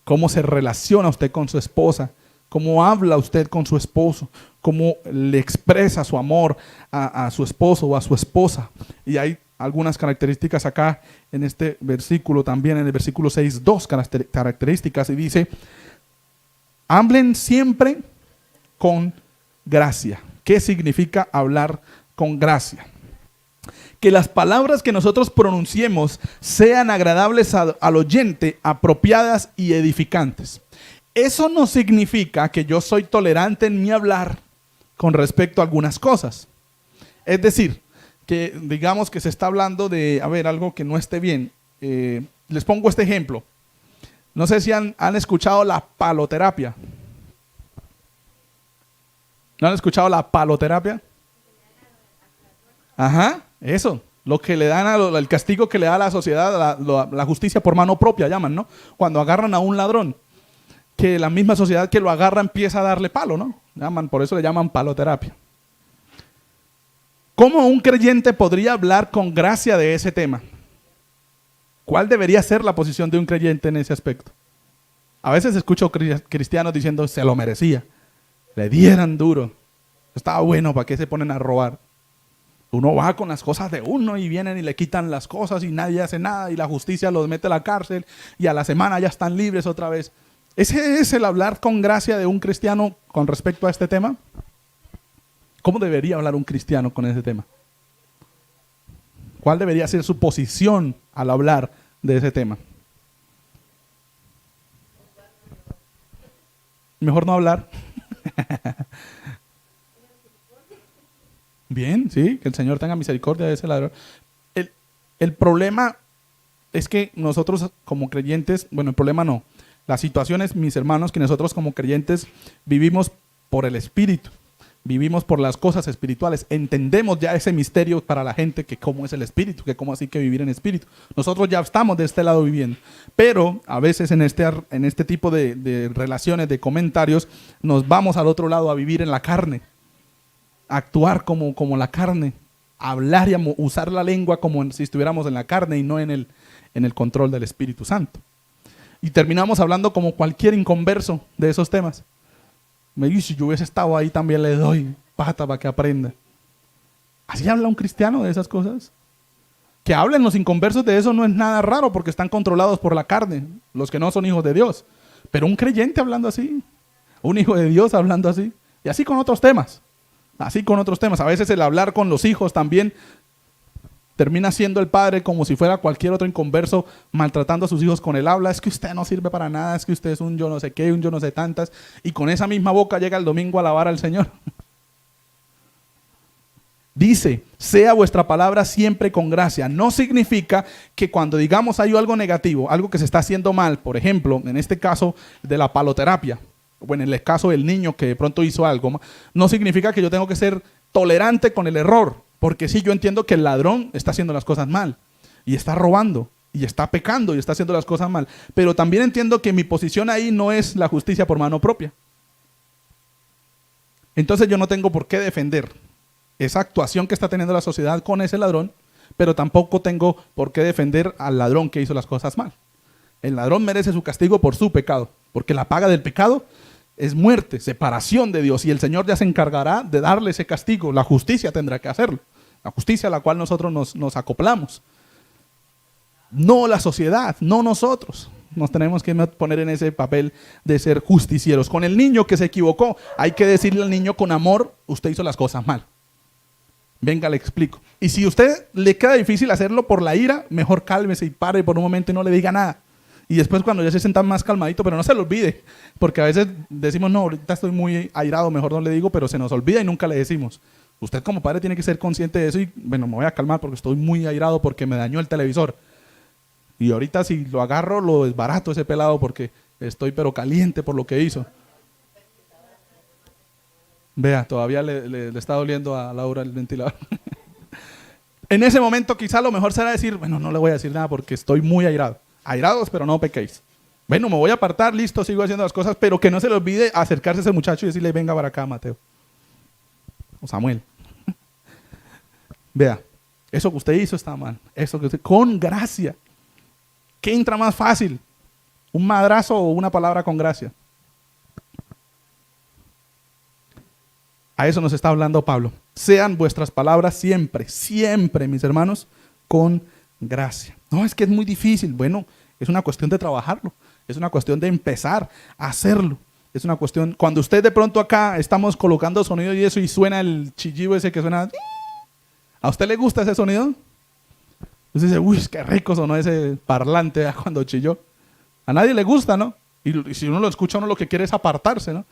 Cómo se relaciona usted con su esposa, cómo habla usted con su esposo, cómo le expresa su amor a su esposo o a su esposa. Y hay algunas características acá en este versículo, también en el versículo 6, dos características, y dice, hablen siempre con gracia. ¿Qué significa hablar con gracia? Que las palabras que nosotros pronunciemos sean agradables al oyente, apropiadas y edificantes. Eso no significa que yo soy tolerante en mi hablar con respecto a algunas cosas. Es decir, que digamos que se está hablando de, algo que no esté bien. Les pongo este ejemplo. No sé si han escuchado la paloterapia. ¿No han escuchado la paloterapia? Ajá, eso. Lo que le dan el castigo que le da a la sociedad, la justicia por mano propia llaman, ¿no? Cuando agarran a un ladrón, que la misma sociedad que lo agarra empieza a darle palo, ¿no? Por eso le llaman paloterapia. ¿Cómo un creyente podría hablar con gracia de ese tema? ¿Cuál debería ser la posición de un creyente en ese aspecto? A veces escucho cristianos diciendo, se lo merecía, le dieran duro, estaba bueno, ¿para qué se ponen a robar? Uno va con las cosas de uno y vienen y le quitan las cosas y nadie hace nada y la justicia los mete a la cárcel y a la semana ya están libres otra vez. ¿Ese es el hablar con gracia de un cristiano con respecto a este tema? ¿Cómo debería hablar un cristiano con ese tema? ¿Cuál debería ser su posición al hablar de ese tema? Mejor no hablar. Bien, sí, que el Señor tenga misericordia de ese ladrón. El, el problema es que nosotros como creyentes, bueno, el problema no. La situación es, mis hermanos, que nosotros como creyentes vivimos por el Espíritu. Vivimos por las cosas espirituales. Entendemos ya ese misterio para la gente, que cómo es el Espíritu, que cómo así que vivir en Espíritu. Nosotros ya estamos de este lado viviendo. Pero a veces en este tipo de relaciones, de comentarios, nos vamos al otro lado a vivir en la carne. A actuar como la carne. A hablar y a usar la lengua como si estuviéramos en la carne y no en el control del Espíritu Santo. Y terminamos hablando como cualquier inconverso de esos temas. Me dice, si yo hubiese estado ahí también le doy pata para que aprenda. ¿Así habla un cristiano de esas cosas? Que hablen los inconversos de eso no es nada raro porque están controlados por la carne, los que no son hijos de Dios. Pero un creyente hablando así, un hijo de Dios hablando así, y así con otros temas. Así con otros temas. A veces el hablar con los hijos también termina siendo el padre como si fuera cualquier otro inconverso maltratando a sus hijos con el habla. Es que usted no sirve para nada, es que usted es un yo no sé qué, un yo no sé tantas. Y con esa misma boca llega el domingo a alabar al Señor. Dice, sea vuestra palabra siempre con gracia. No significa que cuando digamos hay algo negativo, algo que se está haciendo mal, por ejemplo, en este caso de la paloterapia, bueno, en el caso del niño que de pronto hizo algo, no significa que yo tengo que ser tolerante con el error. Porque sí, yo entiendo que el ladrón está haciendo las cosas mal, y está robando, y está pecando, y está haciendo las cosas mal. Pero también entiendo que mi posición ahí no es la justicia por mano propia. Entonces yo no tengo por qué defender esa actuación que está teniendo la sociedad con ese ladrón, pero tampoco tengo por qué defender al ladrón que hizo las cosas mal. El ladrón merece su castigo por su pecado, porque la paga del pecado es muerte, separación de Dios, y el Señor ya se encargará de darle ese castigo. La justicia tendrá que hacerlo, la justicia a la cual nosotros nos acoplamos. No la sociedad, no nosotros. Nos tenemos que poner en ese papel de ser justicieros. Con el niño que se equivocó, hay que decirle al niño con amor, usted hizo las cosas mal. Venga, le explico. Y si a usted le queda difícil hacerlo por la ira, mejor cálmese y pare por un momento y no le diga nada. Y después cuando ya se sienta más calmadito, pero no se lo olvide, porque a veces decimos, no, ahorita estoy muy airado, mejor no le digo, pero se nos olvida y nunca le decimos. Usted como padre tiene que ser consciente de eso y, bueno, me voy a calmar porque estoy muy airado porque me dañó el televisor. Y ahorita si lo agarro, lo desbarato ese pelado porque estoy pero caliente por lo que hizo. Vea, todavía le está doliendo a Laura el ventilador. En ese momento quizá lo mejor será decir, bueno, no le voy a decir nada porque estoy muy airado. Airados, pero no pequéis. Bueno, me voy a apartar, listo, sigo haciendo las cosas, pero que no se le olvide acercarse a ese muchacho y decirle, venga para acá, Mateo. O Samuel. Vea, eso que usted hizo está mal. Eso que usted, con gracia. ¿Qué entra más fácil? ¿Un madrazo o una palabra con gracia? A eso nos está hablando Pablo. Sean vuestras palabras siempre, siempre, mis hermanos, con gracia. No, es que es muy difícil. Bueno, es una cuestión de trabajarlo. Es una cuestión de empezar a hacerlo. Es una cuestión, cuando usted de pronto acá estamos colocando sonido y eso y suena el chillido ese que suena. ¿A usted le gusta ese sonido? Usted dice, uy, qué rico sonó ese parlante cuando chilló. A nadie le gusta, ¿no? Y si uno lo escucha, uno lo que quiere es apartarse, ¿no?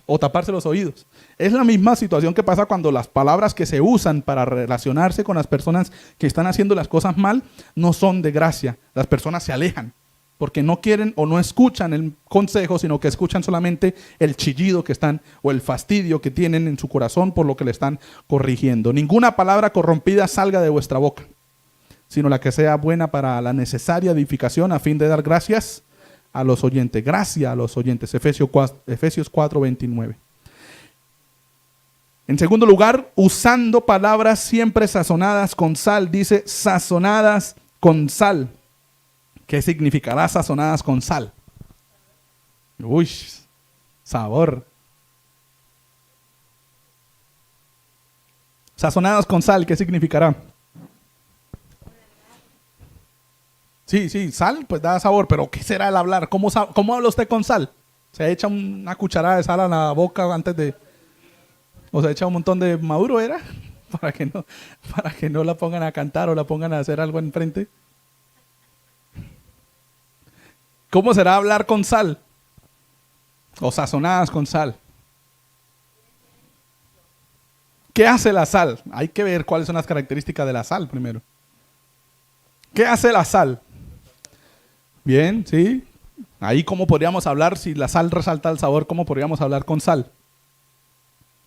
O taparse los oídos. Es la misma situación que pasa cuando las palabras que se usan para relacionarse con las personas que están haciendo las cosas mal no son de gracia. Las personas se alejan porque no quieren o no escuchan el consejo, sino que escuchan solamente el chillido que están o el fastidio que tienen en su corazón por lo que le están corrigiendo. Ninguna palabra corrompida salga de vuestra boca, sino la que sea buena para la necesaria edificación a fin de dar gracias a los oyentes. Gracias a los oyentes. Efesios 4:29. En segundo lugar, usando palabras siempre sazonadas con sal. Dice sazonadas con sal. ¿Qué significará sazonadas con sal? Uy, sabor. Sazonadas con sal, ¿qué significará? Sí, sal, pues da sabor, pero ¿qué será el hablar? ¿Cómo habla usted con sal? ¿Se echa una cucharada de sal a la boca antes de...? ¿O se echa un montón de maduro, era? Para que no la pongan a cantar o la pongan a hacer algo enfrente. ¿Cómo será hablar con sal? O sazonadas con sal. ¿Qué hace la sal? Hay que ver cuáles son las características de la sal primero. ¿Qué hace la sal? Bien, ¿sí? Ahí cómo podríamos hablar, si la sal resalta el sabor, ¿cómo podríamos hablar con sal?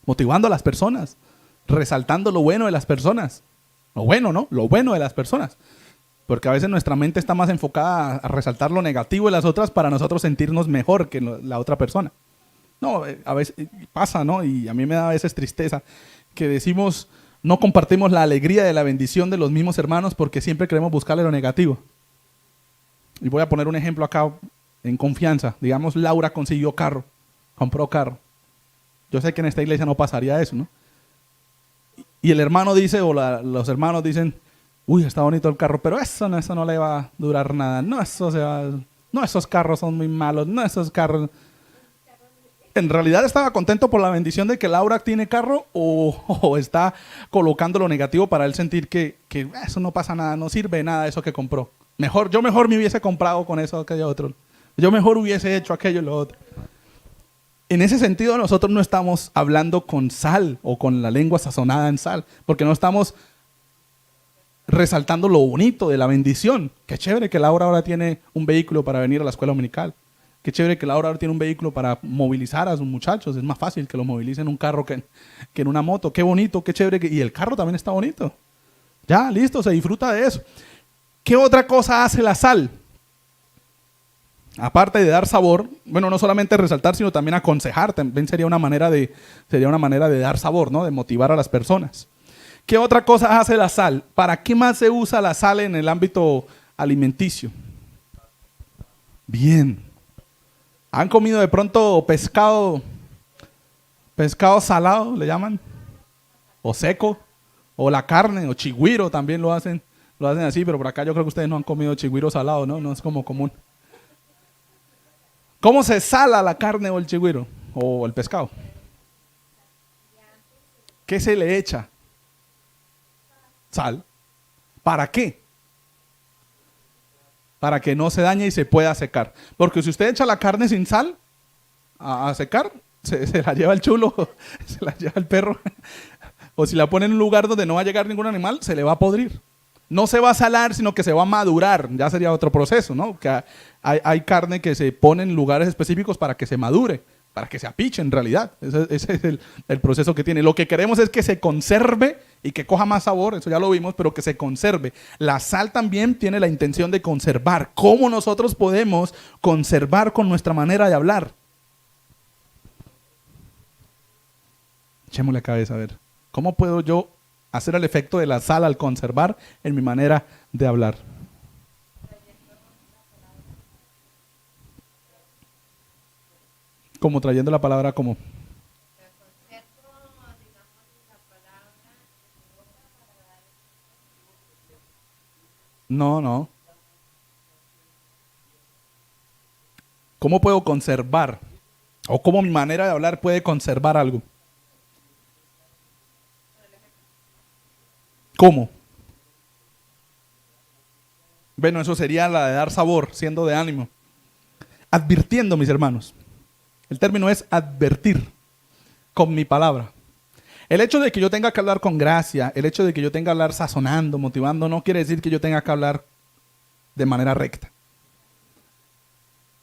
Motivando a las personas, resaltando lo bueno de las personas. Lo bueno, ¿no? Lo bueno de las personas. Porque a veces nuestra mente está más enfocada a resaltar lo negativo de las otras para nosotros sentirnos mejor que la otra persona. No, a veces pasa, ¿no? Y a mí me da a veces tristeza que decimos, no compartimos la alegría de la bendición de los mismos hermanos porque siempre queremos buscarle lo negativo. Y voy a poner un ejemplo acá en confianza. Digamos, Laura consiguió carro, compró carro. Yo sé que en esta iglesia no pasaría eso, ¿no? Y el hermano dice, o los hermanos dicen, uy, está bonito el carro, pero eso no le va a durar nada. No, no, esos carros son muy malos. No, esos carros... ¿En realidad estaba contento por la bendición de que Laura tiene carro o está colocando lo negativo para él sentir que eso no pasa nada, no sirve de nada eso que compró? Yo mejor me hubiese comprado con eso aquello otro. Yo mejor hubiese hecho aquello y lo otro. En ese sentido nosotros no estamos hablando con sal o con la lengua sazonada en sal, porque no estamos resaltando lo bonito de la bendición. Qué chévere que Laura ahora tiene un vehículo para venir a la escuela dominical. Qué chévere que Laura ahora tiene un vehículo para movilizar a sus muchachos. Es más fácil que lo movilicen en un carro que en una moto. Qué bonito, qué chévere. Y el carro también está bonito. Ya, listo, se disfruta de eso. ¿Qué otra cosa hace la sal? Aparte de dar sabor, bueno, no solamente resaltar, sino también aconsejar. También sería una manera de dar sabor, ¿no? De motivar a las personas. ¿Qué otra cosa hace la sal? ¿Para qué más se usa la sal en el ámbito alimenticio? Bien. ¿Han comido de pronto pescado salado, le llaman? O seco, o la carne, o chigüiro también lo hacen así, pero por acá yo creo que ustedes no han comido chigüiro salado, ¿no? No es como común. ¿Cómo se sala la carne o el chigüiro? O el pescado. ¿Qué se le echa? Sal. ¿Para qué? Para que no se dañe y se pueda secar. Porque si usted echa la carne sin sal a secar, se la lleva el chulo, se la lleva el perro. O si la pone en un lugar donde no va a llegar ningún animal, se le va a podrir. No se va a salar, sino que se va a madurar. Ya sería otro proceso, ¿no? Que hay carne que se pone en lugares específicos para que se madure, para que se apiche en realidad. Ese es el proceso que tiene. Lo que queremos es que se conserve y que coja más sabor, eso ya lo vimos, pero que se conserve. La sal también tiene la intención de conservar. ¿Cómo nosotros podemos conservar con nuestra manera de hablar? Echémosle la cabeza a ver. ¿Cómo puedo yo hacer el efecto de la sal al conservar en mi manera de hablar? Como trayendo la palabra como... No. ¿Cómo puedo conservar? ¿O cómo mi manera de hablar puede conservar algo? ¿Cómo? Bueno, eso sería la de dar sabor, siendo de ánimo. Advirtiendo, mis hermanos. El término es advertir con mi palabra. El hecho de que yo tenga que hablar con gracia, el hecho de que yo tenga que hablar sazonando, motivando, no quiere decir que yo tenga que hablar de manera recta.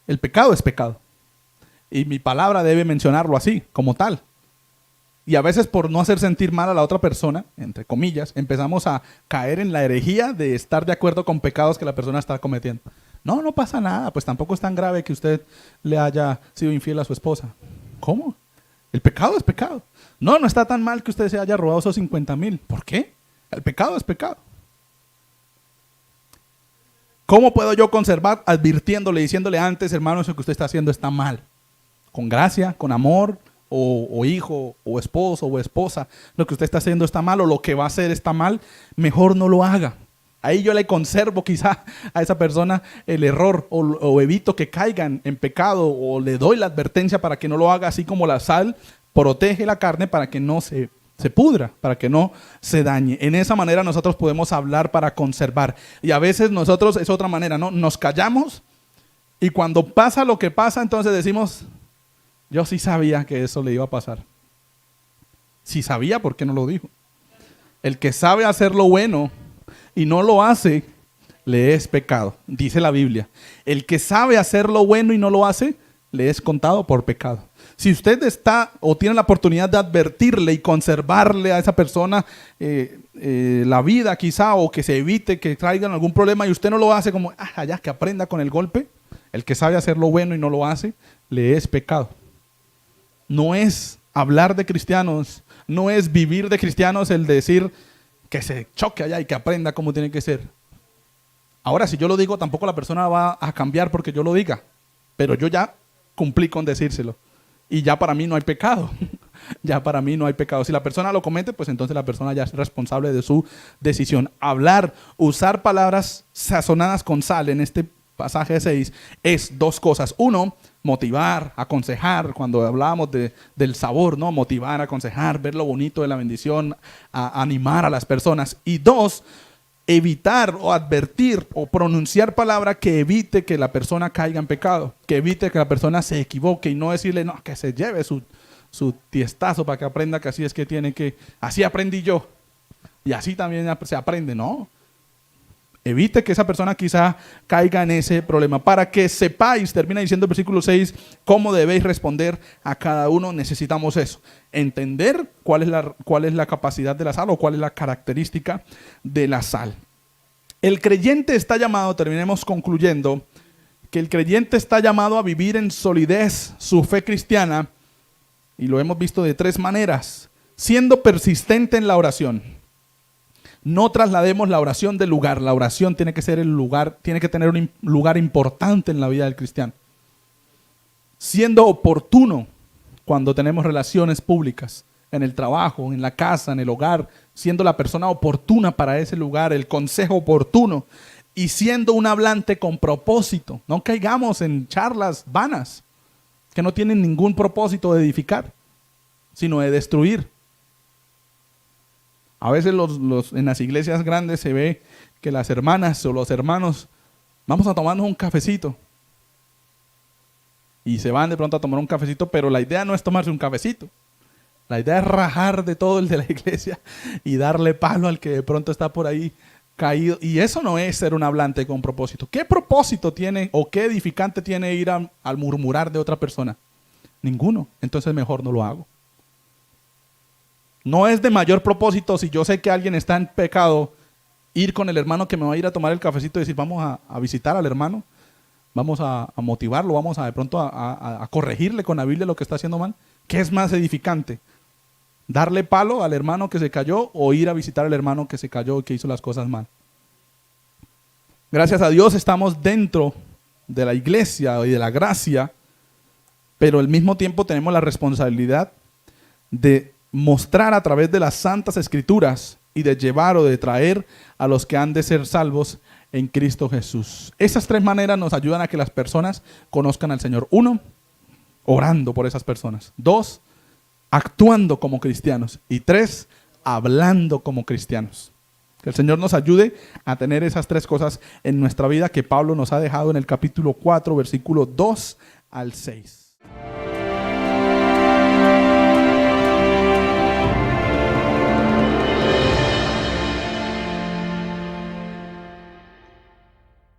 El pecado es pecado. Y mi palabra debe mencionarlo así, como tal. Y a veces por no hacer sentir mal a la otra persona, entre comillas, empezamos a caer en la herejía de estar de acuerdo con pecados que la persona está cometiendo. No pasa nada, pues tampoco es tan grave que usted le haya sido infiel a su esposa. ¿Cómo? El pecado es pecado. No está tan mal que usted se haya robado esos 50,000. ¿Por qué? El pecado es pecado. ¿Cómo puedo yo conservar? Advirtiéndole, diciéndole antes, hermano, eso que usted está haciendo está mal. Con gracia, con amor, o hijo, o esposo, o esposa. Lo que usted está haciendo está mal, o lo que va a hacer está mal. Mejor no lo haga. Ahí yo le conservo quizá a esa persona el error, o evito que caigan en pecado, o le doy la advertencia para que no lo haga, así como la sal protege la carne para que no se pudra, para que no se dañe. En esa manera nosotros podemos hablar para conservar. Y a veces nosotros es otra manera, ¿no? Nos callamos y cuando pasa lo que pasa, entonces decimos, yo sí sabía que eso le iba a pasar. Si sabía, ¿por qué no lo dijo? El que sabe hacer lo bueno y no lo hace, le es pecado. Dice la Biblia. El que sabe hacer lo bueno y no lo hace, le es contado por pecado. Si usted está o tiene la oportunidad de advertirle y conservarle a esa persona la vida quizá, o que se evite que traigan algún problema y usted no lo hace, como, ya que aprenda con el golpe, el que sabe hacer lo bueno y no lo hace, le es pecado. No es hablar de cristianos, no es vivir de cristianos el decir que se choque allá y que aprenda cómo tiene que ser. Ahora, si yo lo digo, tampoco la persona va a cambiar porque yo lo diga, pero yo ya cumplí con decírselo. Y ya para mí no hay pecado. Ya para mí no hay pecado. Si la persona lo comete, pues entonces la persona ya es responsable de su decisión. Hablar, usar palabras sazonadas con sal en este pasaje 6 es dos cosas. Uno, motivar, aconsejar. Cuando hablábamos del sabor, ¿no? Motivar, aconsejar, ver lo bonito de la bendición, animar a las personas. Y dos, evitar o advertir o pronunciar palabra que evite que la persona caiga en pecado, que evite que la persona se equivoque, y no decirle, no, que se lleve su tiestazo para que aprenda que así es que tiene que, así aprendí yo y así también se aprende. No, evite que esa persona quizá caiga en ese problema. Para que sepáis, termina diciendo el versículo 6, cómo debéis responder a cada uno. Necesitamos eso, entender cuál es la capacidad de la sal, o cuál es la característica de la sal. El creyente está llamado, terminemos concluyendo, que el creyente está llamado a vivir en solidez su fe cristiana, y lo hemos visto de tres maneras: siendo persistente en la oración. No traslademos la oración del lugar. La oración tiene que ser el lugar, tiene que tener un lugar importante en la vida del cristiano. Siendo oportuno cuando tenemos relaciones públicas, en el trabajo, en la casa, en el hogar, siendo la persona oportuna para ese lugar, el consejo oportuno, y siendo un hablante con propósito. No caigamos en charlas vanas que no tienen ningún propósito de edificar, sino de destruir. A veces en las iglesias grandes se ve que las hermanas o los hermanos, vamos a tomarnos un cafecito. Y se van de pronto a tomar un cafecito, pero la idea no es tomarse un cafecito. La idea es rajar de todo el de la iglesia y darle palo al que de pronto está por ahí caído. Y eso no es ser un hablante con propósito. ¿Qué propósito tiene o qué edificante tiene ir al murmurar de otra persona? Ninguno. Entonces mejor no lo hago. No es de mayor propósito, si yo sé que alguien está en pecado, ir con el hermano que me va a ir a tomar el cafecito y decir, vamos a visitar al hermano, vamos a motivarlo, vamos a de pronto a corregirle con la Biblia lo que está haciendo mal. ¿Qué es más edificante? ¿Darle palo al hermano que se cayó, o ir a visitar al hermano que se cayó y que hizo las cosas mal? Gracias a Dios estamos dentro de la iglesia y de la gracia, pero al mismo tiempo tenemos la responsabilidad de mostrar a través de las santas escrituras y de llevar o de traer a los que han de ser salvos en Cristo Jesús. Esas tres maneras nos ayudan a que las personas conozcan al Señor. 1, orando por esas personas. 2, actuando como cristianos. Y 3, hablando como cristianos. Que el Señor nos ayude a tener esas tres cosas en nuestra vida que Pablo nos ha dejado en el capítulo 4, versículo 2 al 6.